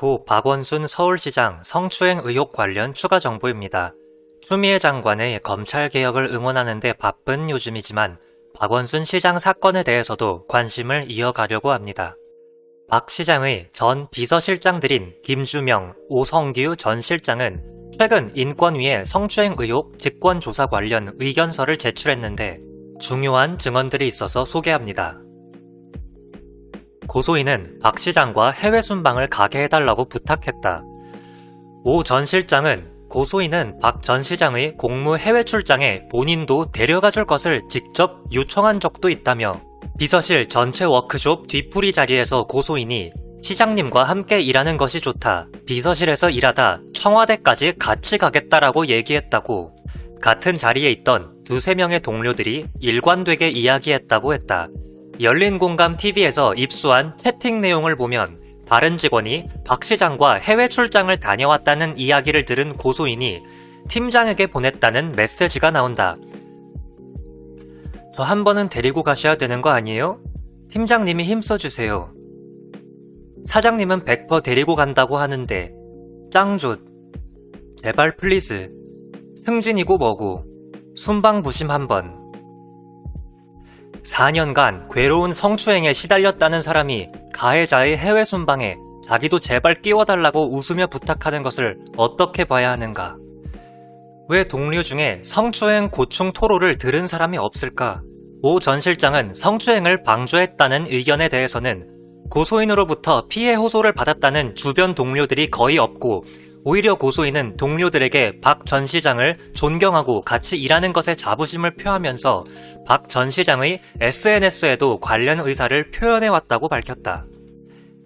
고 박원순 서울시장 성추행 의혹 관련 추가 정보입니다. 추미애 장관의 검찰개혁을 응원하는 데 바쁜 요즘이지만 박원순 시장 사건에 대해서도 관심을 이어가려고 합니다. 박 시장의 전 비서실장들인 김주명, 오성규 전 실장은 최근 인권위에 성추행 의혹 직권조사 관련 의견서를 제출했는데 중요한 증언들이 있어서 소개합니다. 고소인은 박 시장과 해외 순방을 가게 해달라고 부탁했다. 오 전 실장은 고소인은 박 전 시장의 공무 해외 출장에 본인도 데려가줄 것을 직접 요청한 적도 있다며 비서실 전체 워크숍 뒤풀이 자리에서 고소인이 시장님과 함께 일하는 것이 좋다. 비서실에서 일하다 청와대까지 같이 가겠다라고 얘기했다고 같은 자리에 있던 두세 명의 동료들이 일관되게 이야기했다고 했다. 열린공감TV에서 입수한 채팅 내용을 보면 다른 직원이 박 시장과 해외 출장을 다녀왔다는 이야기를 들은 고소인이 팀장에게 보냈다는 메시지가 나온다. 저 한 번은 데리고 가셔야 되는 거 아니에요? 팀장님이 힘써주세요. 사장님은 100% 데리고 간다고 하는데 짱좋. 제발 플리즈. 승진이고 뭐고. 순방부심 한번. 4년간 괴로운 성추행에 시달렸다는 사람이 가해자의 해외 순방에 자기도 제발 끼워달라고 웃으며 부탁하는 것을 어떻게 봐야 하는가? 왜 동료 중에 성추행 고충 토로를 들은 사람이 없을까? 오 전 실장은 성추행을 방조했다는 의견에 대해서는 고소인으로부터 피해 호소를 받았다는 주변 동료들이 거의 없고 오히려 고소인은 동료들에게 박 전 시장을 존경하고 같이 일하는 것에 자부심을 표하면서 박 전 시장의 SNS에도 관련 의사를 표현해왔다고 밝혔다.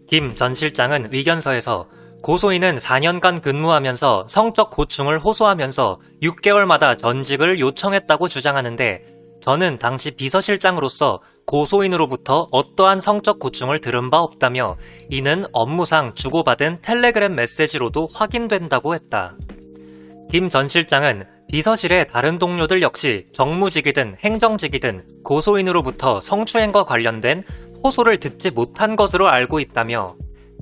김 전 실장은 의견서에서 고소인은 4년간 근무하면서 성적 고충을 호소하면서 6개월마다 전직을 요청했다고 주장하는데 저는 당시 비서실장으로서 고소인으로부터 어떠한 성적 고충을 들은 바 없다며 이는 업무상 주고받은 텔레그램 메시지로도 확인된다고 했다. 김 전 실장은 비서실의 다른 동료들 역시 정무직이든 행정직이든 고소인으로부터 성추행과 관련된 호소를 듣지 못한 것으로 알고 있다며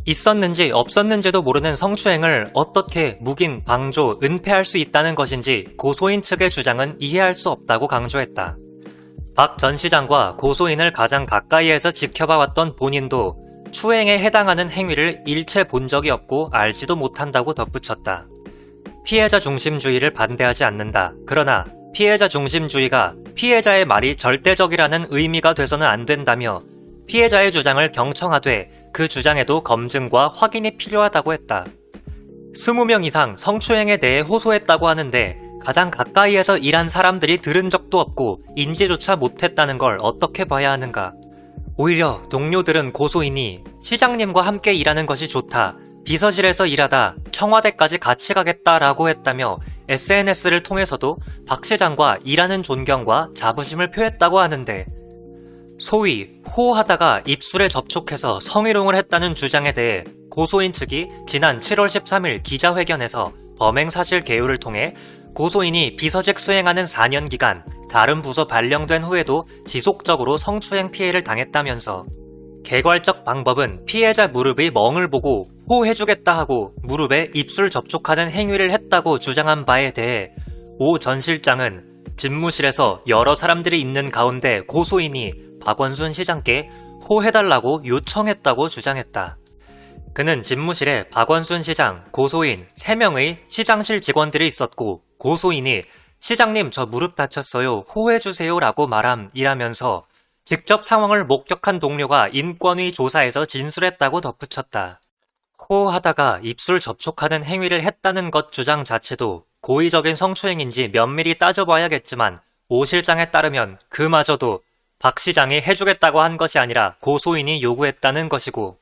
있었는지 없었는지도 모르는 성추행을 어떻게 묵인, 방조, 은폐할 수 있다는 것인지 고소인 측의 주장은 이해할 수 없다고 강조했다. 박 전 시장과 고소인을 가장 가까이에서 지켜봐왔던 본인도 추행에 해당하는 행위를 일체 본 적이 없고 알지도 못한다고 덧붙였다. 피해자 중심주의를 반대하지 않는다. 그러나 피해자 중심주의가 피해자의 말이 절대적이라는 의미가 돼서는 안 된다며 피해자의 주장을 경청하되 그 주장에도 검증과 확인이 필요하다고 했다. 20명 이상 성추행에 대해 호소했다고 하는데 가장 가까이에서 일한 사람들이 들은 적도 없고 인지조차 못했다는 걸 어떻게 봐야 하는가? 오히려 동료들은 고소인이 시장님과 함께 일하는 것이 좋다. 비서실에서 일하다 청와대까지 같이 가겠다라고 했다며 SNS를 통해서도 박 시장과 일하는 존경과 자부심을 표했다고 하는데 소위 호하다가 입술에 접촉해서 성희롱을 했다는 주장에 대해 고소인 측이 지난 7월 13일 기자회견에서 범행 사실 개요를 통해 고소인이 비서직 수행하는 4년 기간 다른 부서 발령된 후에도 지속적으로 성추행 피해를 당했다면서 개괄적 방법은 피해자 무릎의 멍을 보고 호해주겠다 하고 무릎에 입술 접촉하는 행위를 했다고 주장한 바에 대해 오 전 실장은 집무실에서 여러 사람들이 있는 가운데 고소인이 박원순 시장께 호해달라고 요청했다고 주장했다. 그는 집무실에 박원순 시장, 고소인 3명의 시장실 직원들이 있었고 고소인이 시장님 저 무릎 다쳤어요 호해주세요 라고 말함이라면서 직접 상황을 목격한 동료가 인권위 조사에서 진술했다고 덧붙였다. 호하다가 입술 접촉하는 행위를 했다는 것 주장 자체도 고의적인 성추행인지 면밀히 따져봐야겠지만 오 실장에 따르면 그마저도 박 시장이 해주겠다고 한 것이 아니라 고소인이 요구했다는 것이고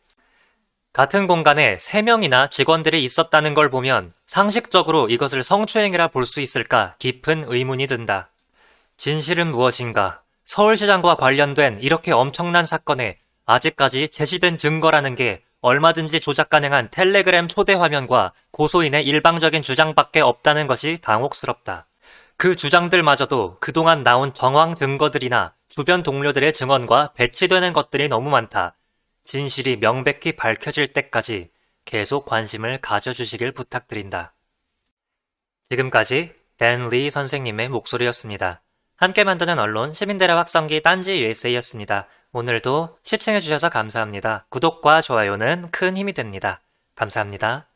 같은 공간에 3명이나 직원들이 있었다는 걸 보면 상식적으로 이것을 성추행이라 볼 수 있을까 깊은 의문이 든다. 진실은 무엇인가? 서울시장과 관련된 이렇게 엄청난 사건에 아직까지 제시된 증거라는 게 얼마든지 조작 가능한 텔레그램 초대 화면과 고소인의 일방적인 주장밖에 없다는 것이 당혹스럽다. 그 주장들마저도 그동안 나온 정황 증거들이나 주변 동료들의 증언과 배치되는 것들이 너무 많다. 진실이 명백히 밝혀질 때까지 계속 관심을 가져주시길 부탁드린다. 지금까지 댄 리 선생님의 목소리였습니다. 함께 만드는 언론 시민들의 확성기 딴지 USA였습니다. 오늘도 시청해주셔서 감사합니다. 구독과 좋아요는 큰 힘이 됩니다. 감사합니다.